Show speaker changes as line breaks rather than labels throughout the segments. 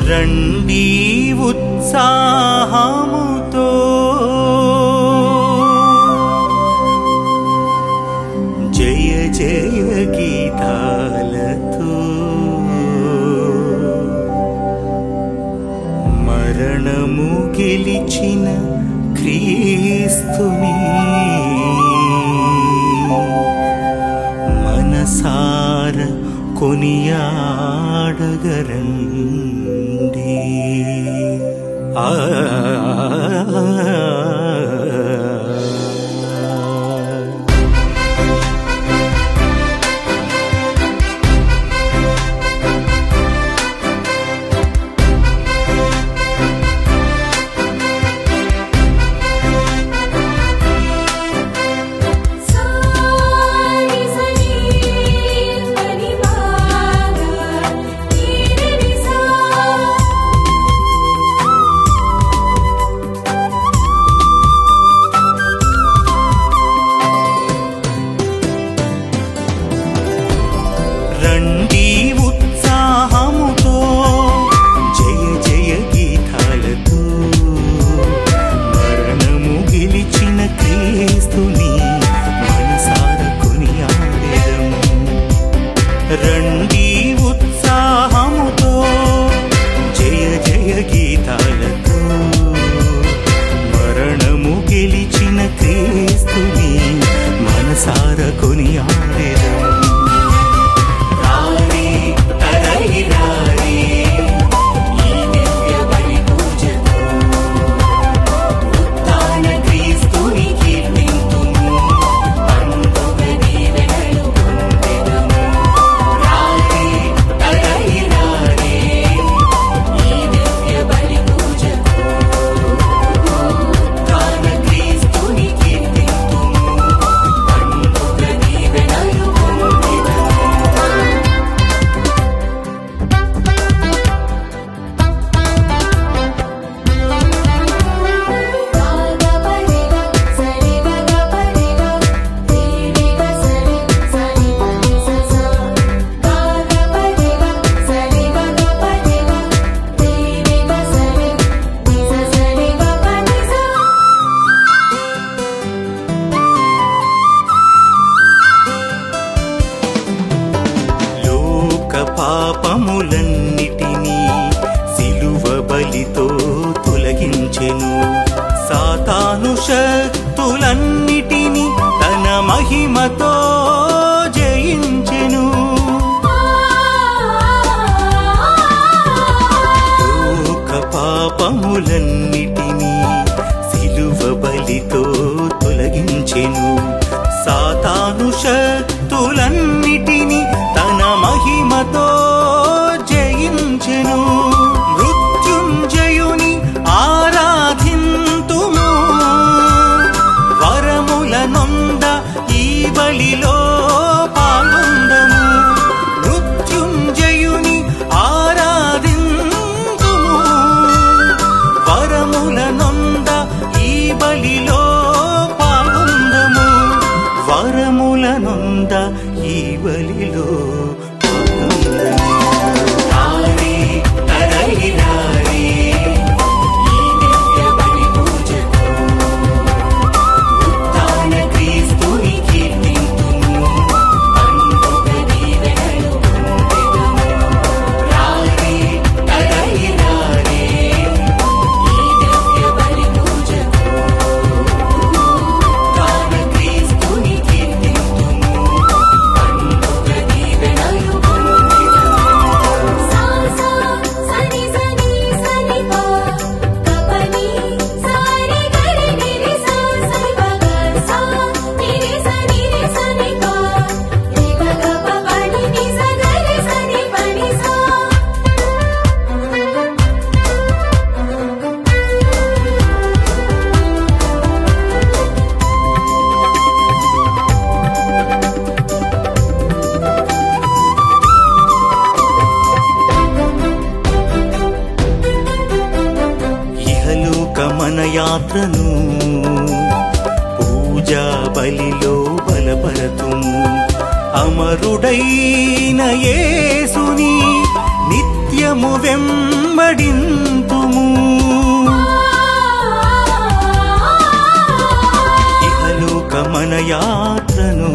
రండి ఉత్సాహముతో జయ జయ గీతాలతో మరణము గెలిచిన క్రీస్తుని మనసార కొనియాడగరండి. రండి ఉత్సాహముతో జయ జయ గీతాలతో మరణము గెలిచిన క్రీస్తుని మనసార కొనియాడెదం. రండి ఉత్సాహముతో జయ జయ గీతాలతో మరణము గెలిచిన క్రీస్తుని మనసార కొనియాడెదం. పాపములన్నిటినీ సిలువ బలితో తొలగించెను. సాతాను శక్తులన్నిటినీ తన మహిమతో జయించెను. లోక పాపములన్నిటినీ సిలువ బలితో తొలగించెను. సాతాను శక్తులన్నిటినీ తన మహిమతో జయించెను. మృత్యుంజయుని ఆరాధింతుము, వరముల నొంద ఈ బలిలో పాల్గొందము. మృత్యుంజయుని ఆరాధింతుము, వరముల నొంద ఈ బలిలో పాల్గొందము. వరముల నొంద ఈ బలిలో పాల్గొందము. యాత్రను పూజా బలిలో బలపరతుము. అమరుడైన యేసుని నిత్య నిత్యము వెంబడింతుము. ఇహలోకమన యాత్రను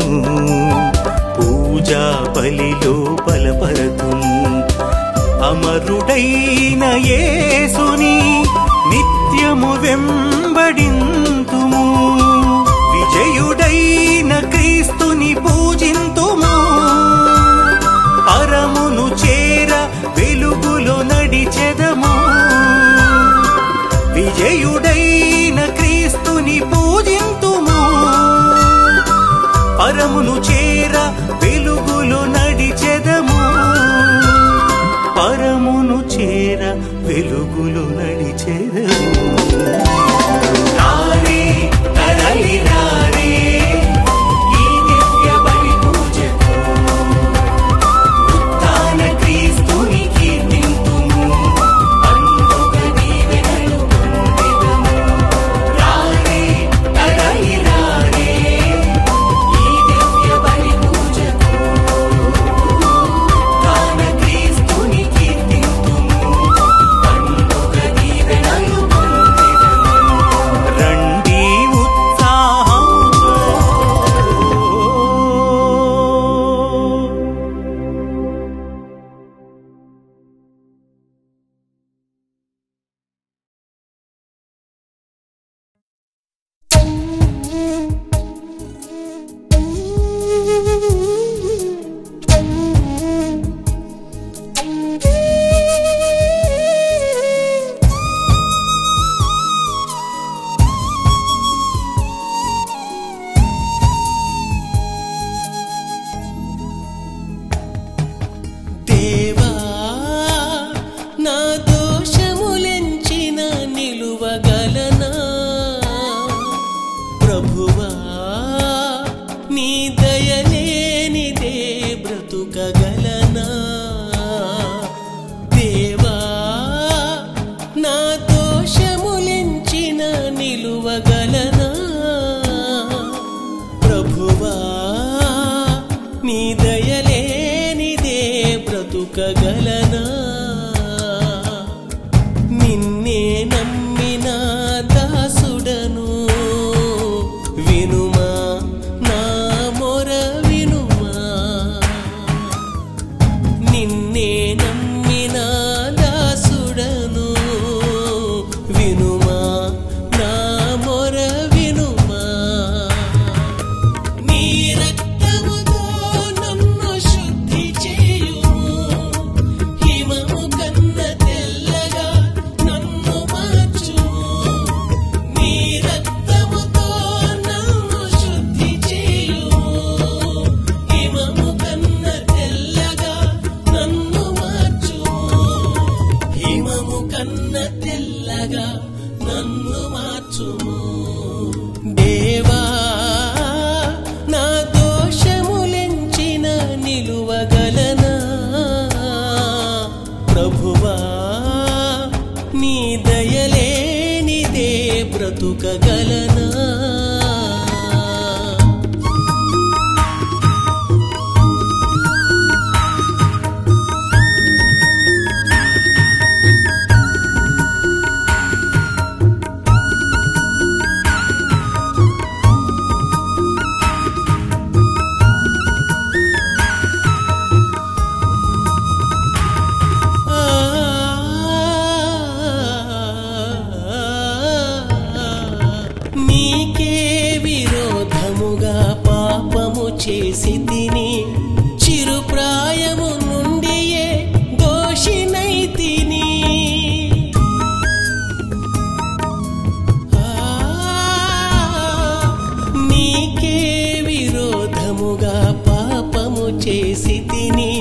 పూజా బలిలో బలపరతుము. అమరుడైన యేసుని నిత్యము వెంబడింతుము. విజయుడైన క్రీస్తుని పూజింతుము. పరమును చేర వెలుగులో నడిచెదము. విజయుడైన క్రీస్తుని పూజింతుము. పరమును చేర వెలుగులో నడిచెదము. పరమును చేర వెలుగులో నడిచెదము. రారే తరలి రారే ఈ దివ్య బలి పూజకు. ఉత్థాన క్రీస్తుని కీర్తింతుము. పండుగ దీవెనలు పొందెదము. రారే తరలి రారే ఈ దివ్య బలి పూజకు. ఉత్థాన క్రీస్తుని కీర్తింతుము. పండుగ దీవెనలు పొందెదము. రండి ఉత్సాహంతో.
దేవా నా దోషములెంచిన నిలువగలనా? ప్రభువా నీ దయలేనిదే బ్రతుకగలనా? దేవా నా దోషములెంచిన నిలువగలనా? ప్రభువా నీ దయలేనిదే బ్రతుకగలనా? నిన్నే నమ్మిన దాసుడను వినుమా నా మొర వినుమా. నిన్నే నమ్మిన దాసుడను వినుమా నా మొర వినుమా. నీ రక్తముతో నన్ను శుద్ధి చేయుము. హిమము కన్న తెల్లగా నన్ను మార్చుము. నీ రక్తముతో నన్ను శుద్ధి చేయుము. హిమము కన్న తెల్లగా నన్ను మార్చుము. హిమము కన్న తెల్లగా నన్ను మార్చుము. దేవా నా దోషములెంచిన నిలువగలనా? ప్రభువా నీ దయలేనిదే బ్రతుకగలనా? నీకే విరోధముగా పాపము చేసి తిని చిరుప్రాయము నుండియే దోషినైతిని. నీకే విరోధముగా పాపము చేసి తిని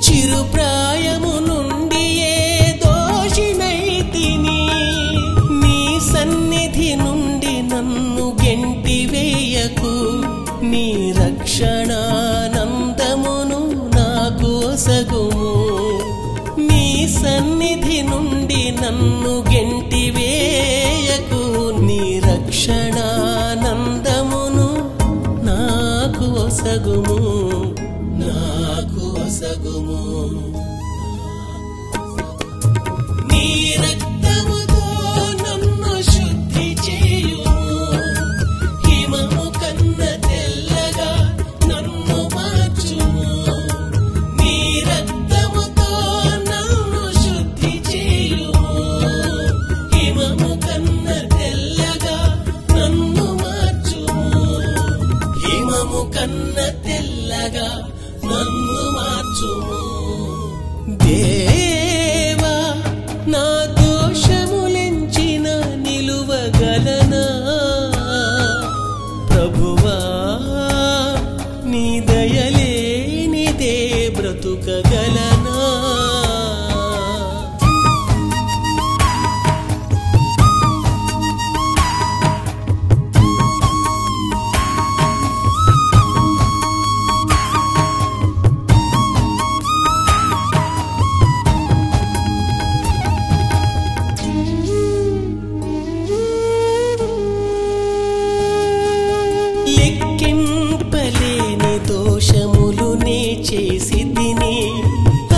చిరుప్రాయము నుండియే దోషినైతిని. నీ సన్నిధి నుండి నన్ను గెంటివేయకు. నీ రక్షణానందమును నాకు ఒసగుము. నీ సన్నిధి నుండి నన్ను గెంటివేయకు. నీ రక్షణానందమును నాకు ఒసగుము. నాకు ఒసగుము. రక్తముతో నన్ను శుద్ధి చేయుము హిమము కన్న తెల్లగా నన్ను మార్చుము నీ రక్తముతో నన్ను శుద్ధి చేయుము హిమము కన్న తెల్లగా నన్ను మార్చుము హిమము కన్న తెల్లగా నన్ను మార్చుము దేవా నా దోషములెంచిన నిలువగలనా ప్రభువా నీ దయలేనిదే బ్రతుకగలనా లెక్కింపలేని దోషములు నే చేసి తిని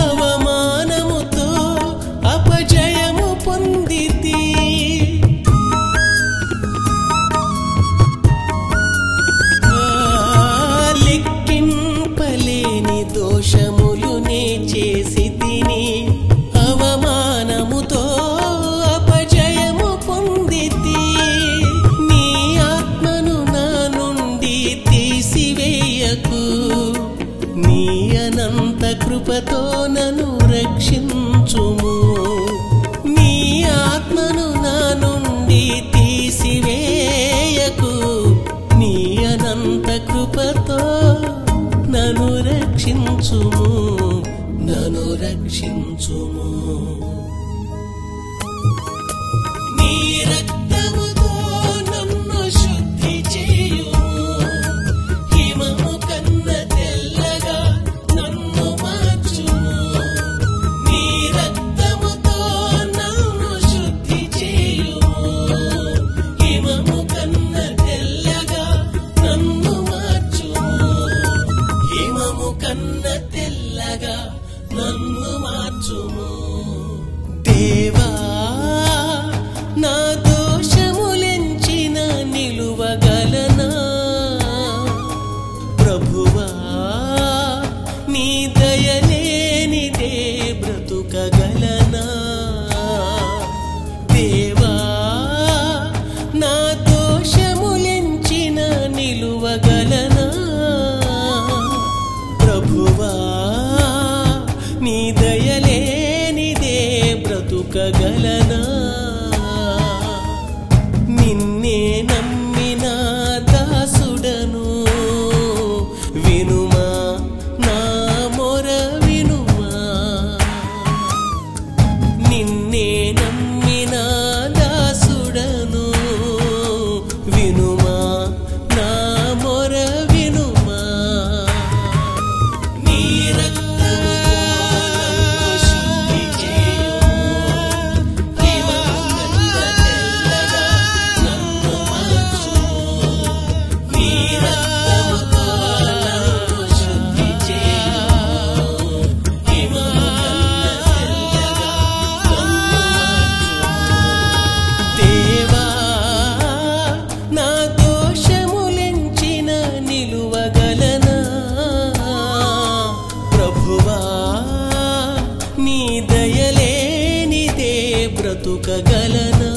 అవమానముతో అపజయము పొందితి లెక్కింపలేని దోషములు నే చేసి తిని అవమానముతో అపజయము పొందితి నీ ఆత్మను నా నుండి తీసివేయకు నీ అనంత కృపతో నన్ను రక్షించుము నీ ఆత్మను నా నుండి తీసివేయకు నీ అనంత కృపతో నన్ను రక్షించుము నన్ను రక్షించుము నీ రక్తముతో నన్ను శుద్ధి చేయుము హిమము కన్న తెల్లగా నన్ను మార్చుము నీ రక్తముతో నన్ను శుద్ధి చేయుము హిమము కన్న తెల్లగా నన్ను మార్చుము హిమము కన్న తెల్లగా నన్ను మార్చుము దేవా నా దోషములెంచిన నిలువగలనా ప్రభువా నీ దయలేనిదే బ్రతుకగలనా దేవా నా దోషములెంచిన నిలువగలనా ప్రభువా నీ దయలేనిదే బ్రతుకగలనా నిన్నే నమ్మిన దాసుడను వినుమా నా మొర వినుమా నిన్నే నమ్మిన దాసుడను వినుమా నా మొర వినుమా నీ రక్తముతో నన్ను శుద్ధి చేయుము హిమము కన్న తెల్లగా నన్ను మార్చుము నీ రక్తముతో నన్ను శుద్ధి చేయుము హిమము కన్న తెల్లగా నన్ను మార్చుము దేవా నా దోషములెంచిన నిలువగలనా ప్రభువా నీ దయలేనిదే బ్రతుకగలనా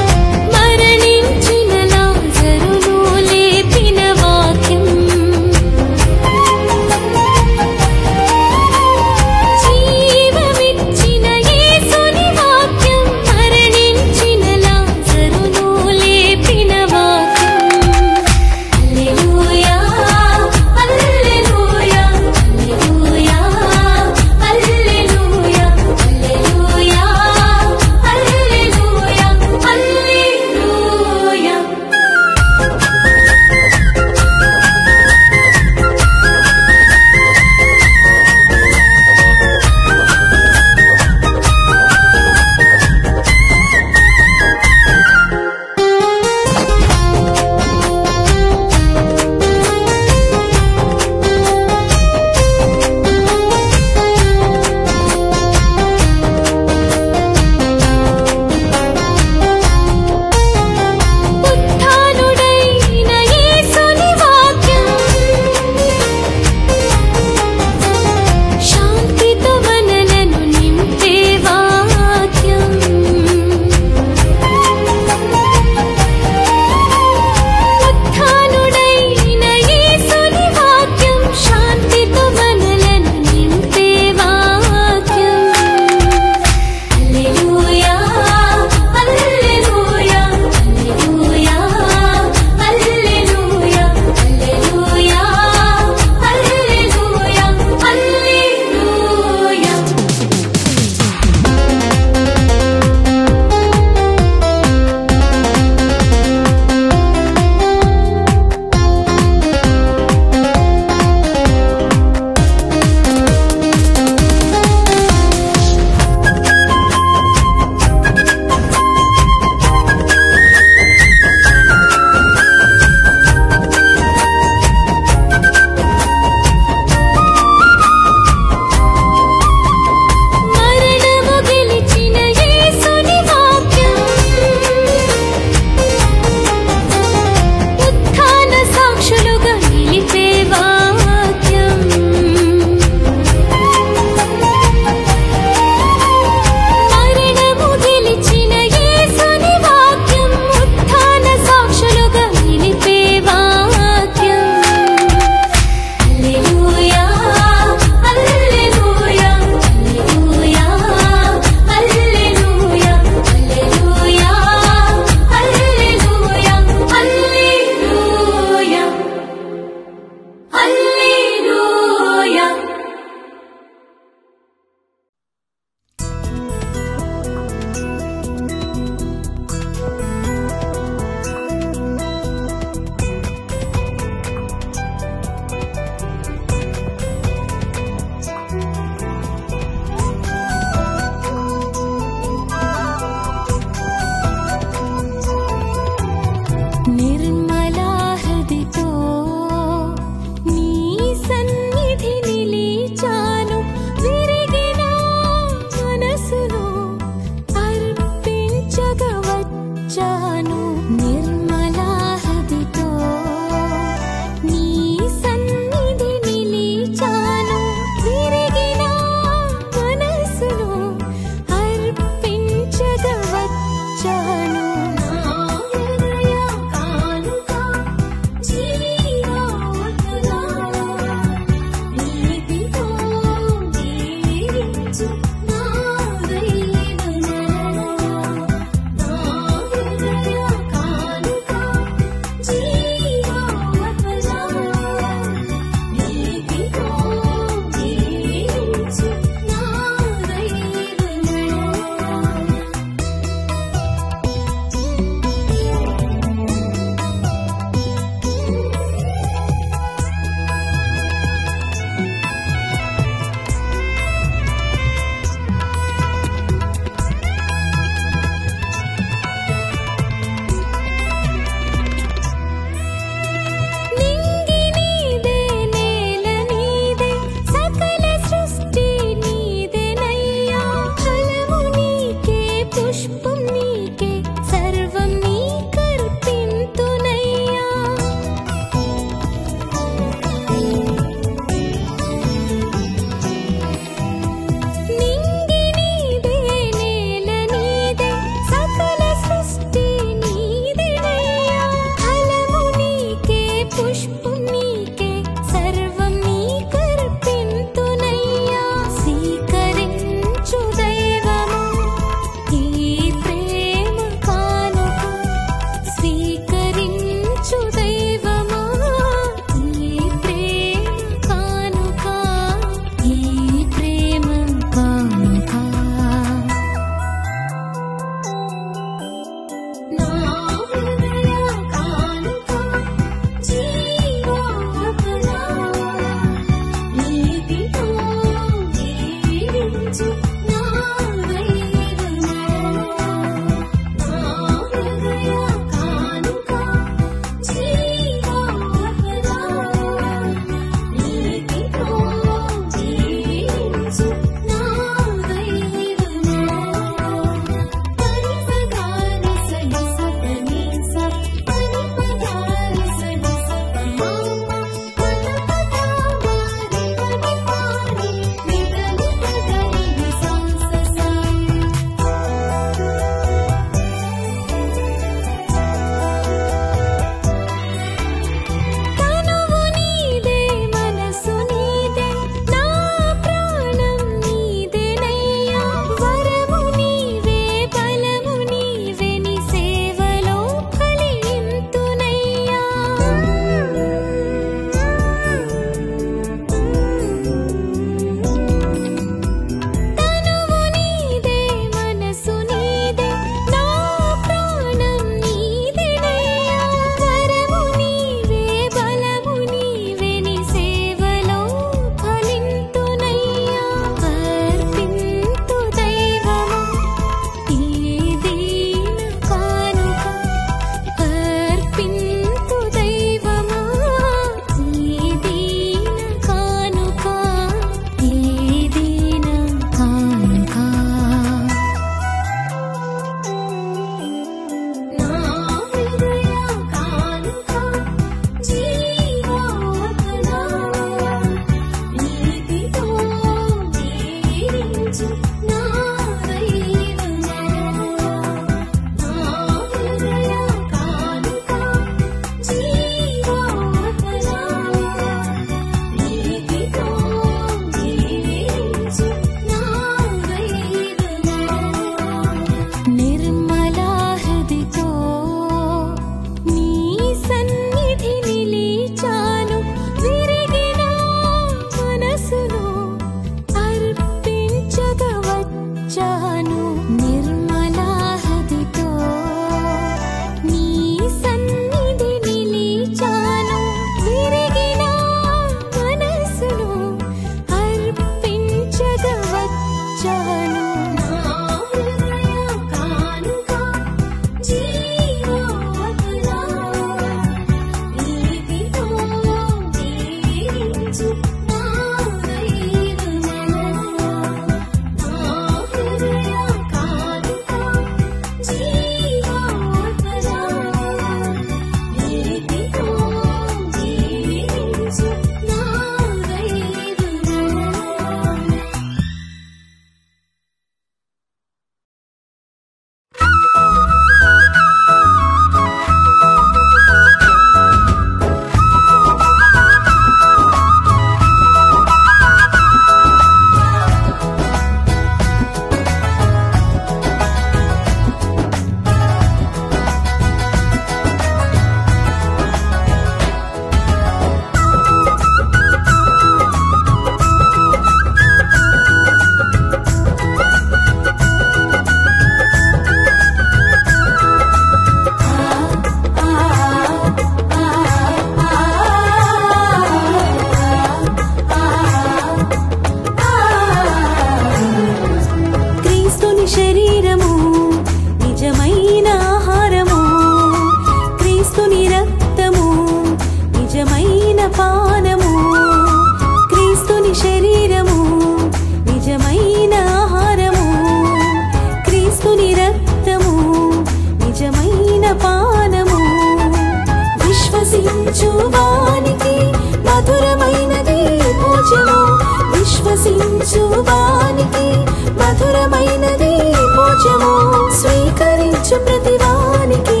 మధురమైనది భోజము స్వీకరించు ప్రతివానికి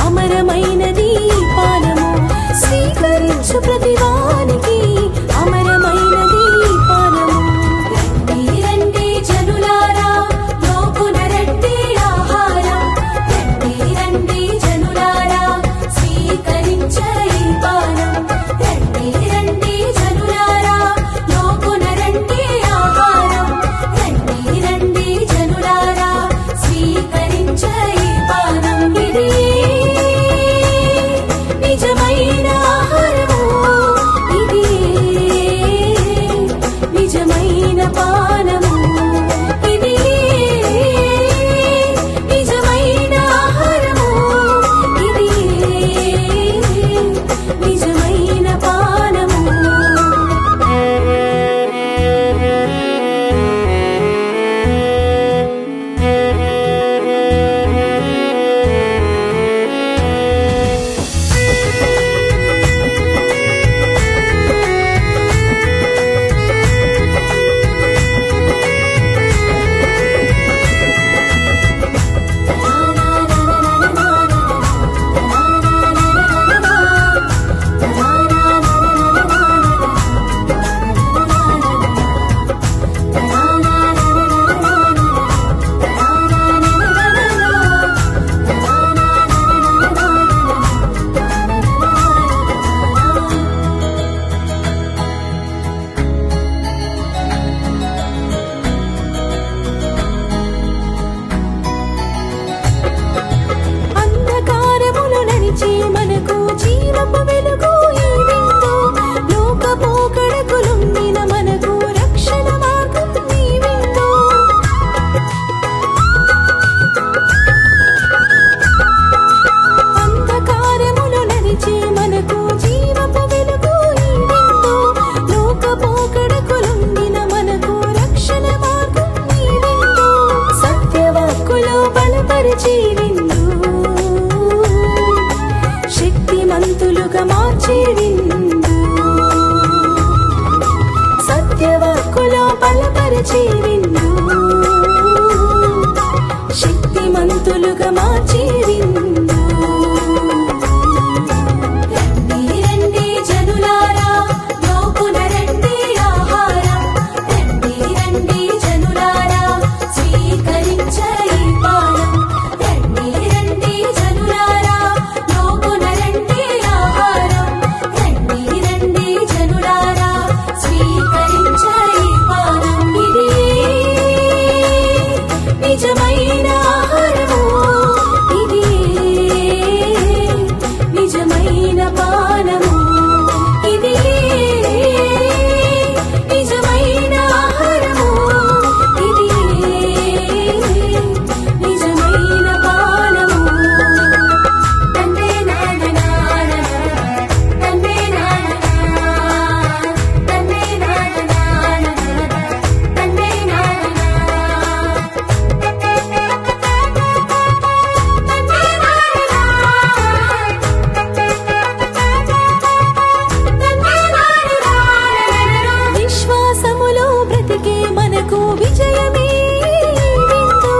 అమరమైనది పానము స్వీకరించు ప్రతివానికి అమరమైనది పానము రండి రండి జనులారా లోకున రండి ఆహారం రండి రండి జనులారా స్వీకరించే ఈ పానం రండి రండి జనులారా లోకున రండి ఆహారం రండి రండి జనులారా స్వీకరించే ఈ పానం ఇది నిజమైన ఆహారము ఇది నిజమైన పానము ఇది నిజమైన ఆహారము ఇది నిజమైన పానము అంధకారములు నడిచి మనకు జీవపు వెలుగు ఈ విందు లోక పోకడకులుండిన మనకు రక్షణ మార్గం ఈ విందు అంధకారములు నడిచి మనకు జీవపు వెలుగు ఈ విందు లోక పోకడకులుండిన మనకు రక్షణ మార్గం ఈ విందు సత్యవాక్కులో బలపరిచి విందు శక్తిమంతులుగా మార్చే విందు సత్యవాక్కులో బలపరిచే విందు శక్తిమంతులుగా మార్చే విందు రండి రండి జనులారా లోకున రండి ఆహారం రండి రండి జనులారా స్వీకరించే ఈ పానం రండి రండి జనులారా లోకున రండి ఆహారం రండి రండి జనులారా స్వీకరించే ఈ పానం ఇది నిజమైన ఆహారము ఇది నిజమైన పానము ఇది నిజమైన ఆహారము ఇది నిజమైన పానము తండ్రి నాన్న తండ్రి నాన్న తండ్రి నాన్న తండ్రి విశ్వాసములో బ్రతికే మనకు విజయమే విందు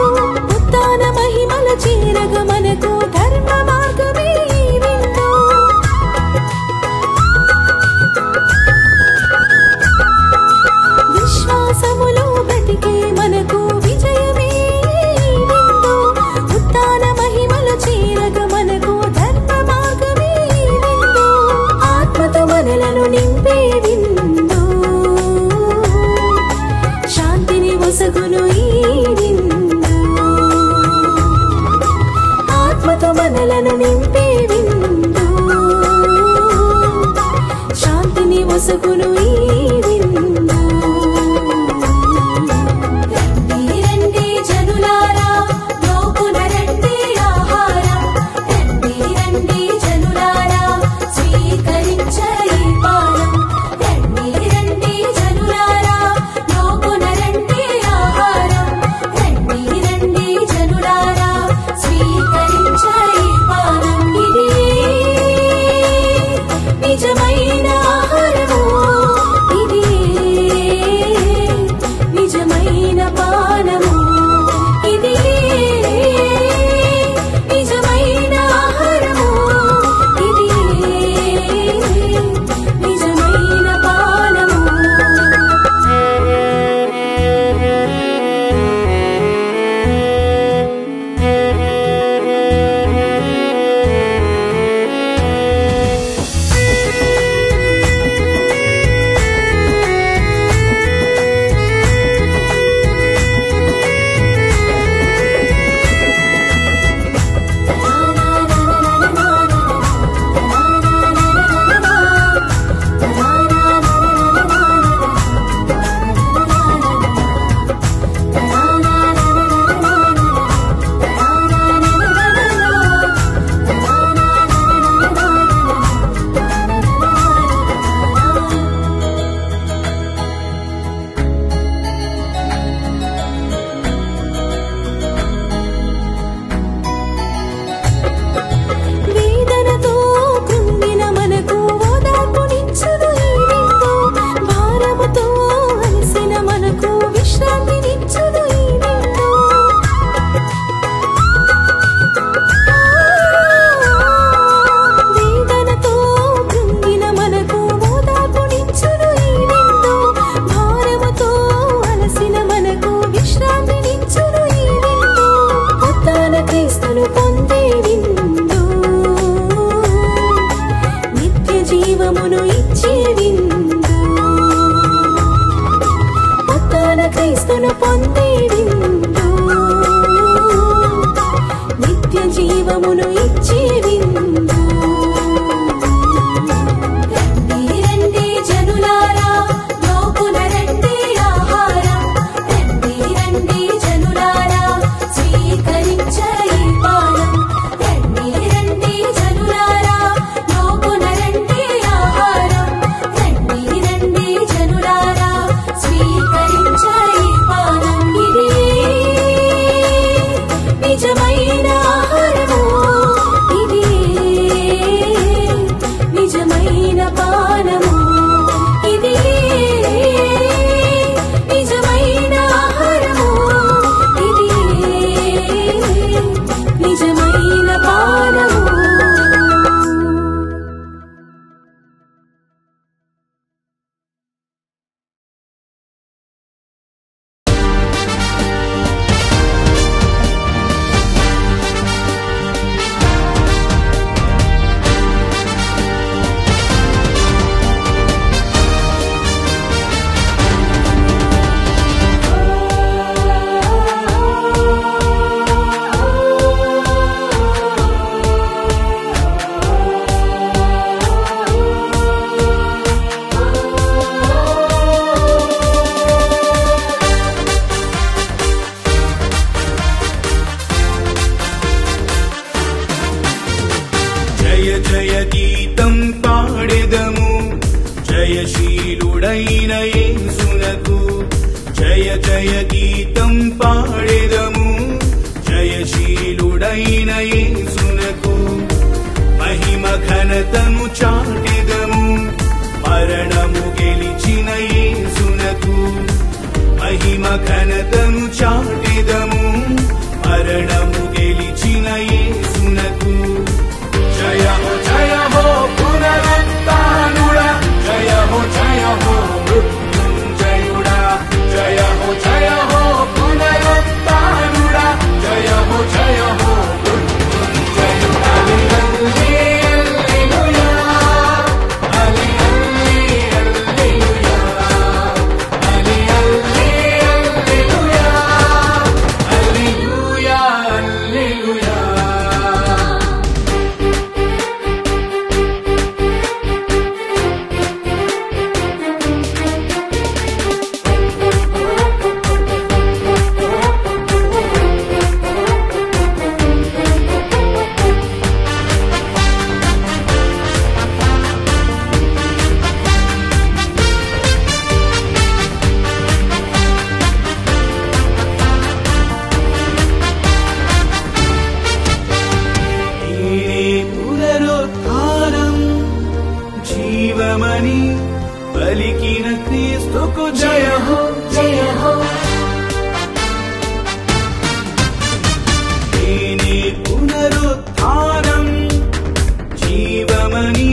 ఉత్థాన మహిమల చేరగ మనకు ధర్మ మార్గమే విందు విశ్వాసములో బ్రతికే మనకు విజయమే విందు ఉత్థాన మహిమల చేరగ మనకు ధర్మ మార్గమే విందు ఆత్మతో మనలను నింపే విందు శాంతిని ఒసగును ఈ విందు ఆత్మతో మనలను నింపే విందు శాంతిని ఒసగును ఈ విందు రండి రండి జనులారా లోకున రండి ఆహారం రండి రండి జనులారా స్వీకరించే ఈ పానం రండి రండి జనులారా లోకున రండి ఆహారం రండి రండి జనులారా స్వీకరించే ఈ పానం ఇది నిజమైన ఆహారము
జయ జయ గీతం పాడెదము జయశీలుడైన యేసునకు జయ జయ గీతం పాడెదము జయశీలుడైన యేసునకు మహిమ ఘనతను చాటెదము మరణము గెలిచిన యేసునకు మహిమ ఘనతను చాటెదము మరణము గెలిచిన యేసునకు జయ హో పునరుత్థానుడా జయ హో మృత్యుంజయుడా జయ హో పునరుత్థానుడా జయ హో మృత్యుంజయుడా హల్లెలూయా హల్లెలూయా హల్లెలూయా హల్లెలూయా హల్లెలూయా పునరుద్ధానం జీవమని పలికిన క్రీస్తుకు జయ హో జయ హో నేనే పునరుద్ధానం జీవమని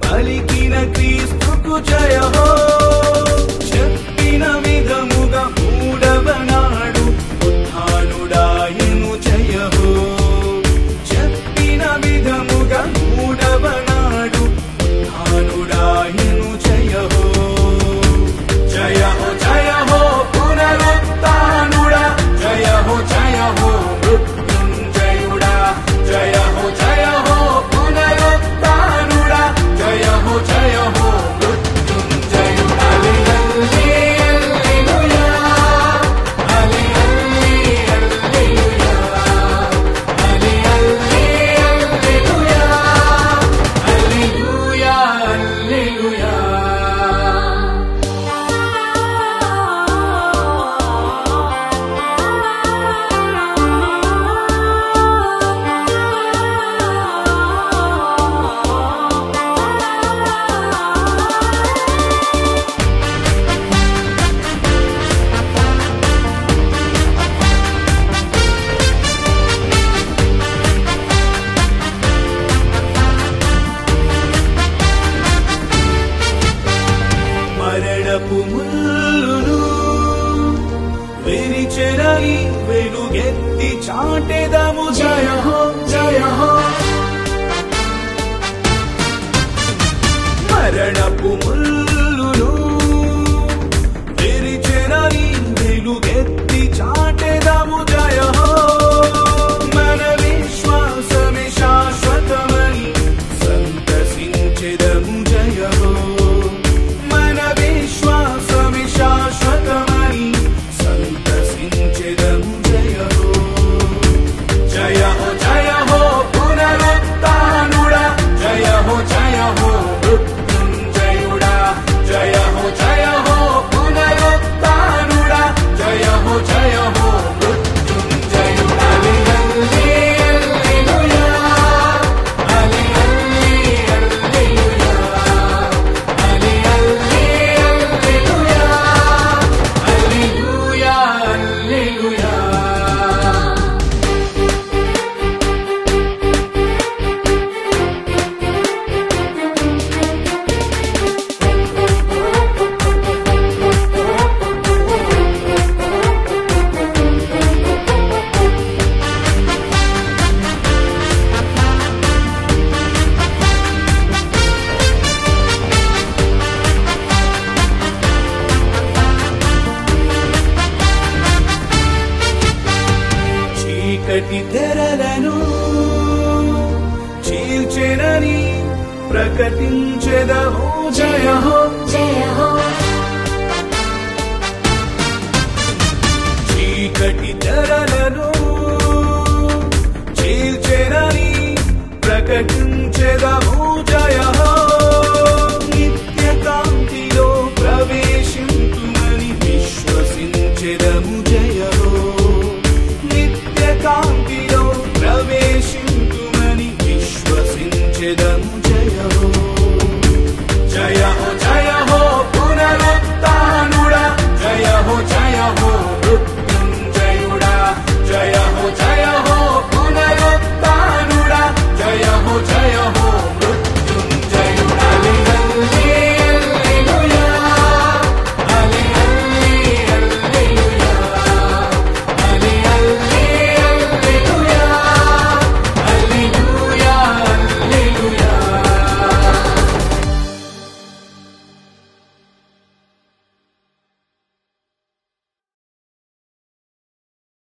పలికిన క్రీస్తుకు జయ హో చెప్పిన విధముగా మూడవనాడు ఉత్థానుడాయను జయ హో చెప్పిన విధముగా మూడవనాడు ఉత్థానుడాయను జయ హో పునరుత్థానుడా జయ హో మృత్యుంజయుడా జయ హో పునరుత్థానుడా జయ హో మృత్యుంజయుడా హల్లెలూయా హల్లెలూయా హల్లెలూయా హల్లెలూయా మరణపు ముల్లును విరిచెరని వెలుగెత్తి చాటెదము జయ హో మరణపు ముల్లును విరిచెరని వెలుగెత్తి చాటెదము జయ హో మన విశ్వాసమే శాశ్వతమని సంతసించెదము జయ హో మన విశ్వాసమే శాశ్వతమని సంతసించెదము జయ హో పునరుత్థానుడా జయ హో మృత్యుంజయుడా జయ హో పునరుత్థానుడా జయ హో మృత్యుంజయుడా హల్లెలూయా హల్లెలూయా హల్లెలూయా హల్లెలూయా చీకటి తెరలను చీల్చెనని ప్రకటించెదము జయ హో చీకటి తెరలను చీల్చెనని ప్రకటించెదము ప్రకటించెదము జయ హో నిత్య కాంతిలో ప్రవేశింతుమని విశ్వసించెదము జయ హో నిత్య కాంతిలో ప్రవేశింతుమని విశ్వసించెదము జయ హో జయ హో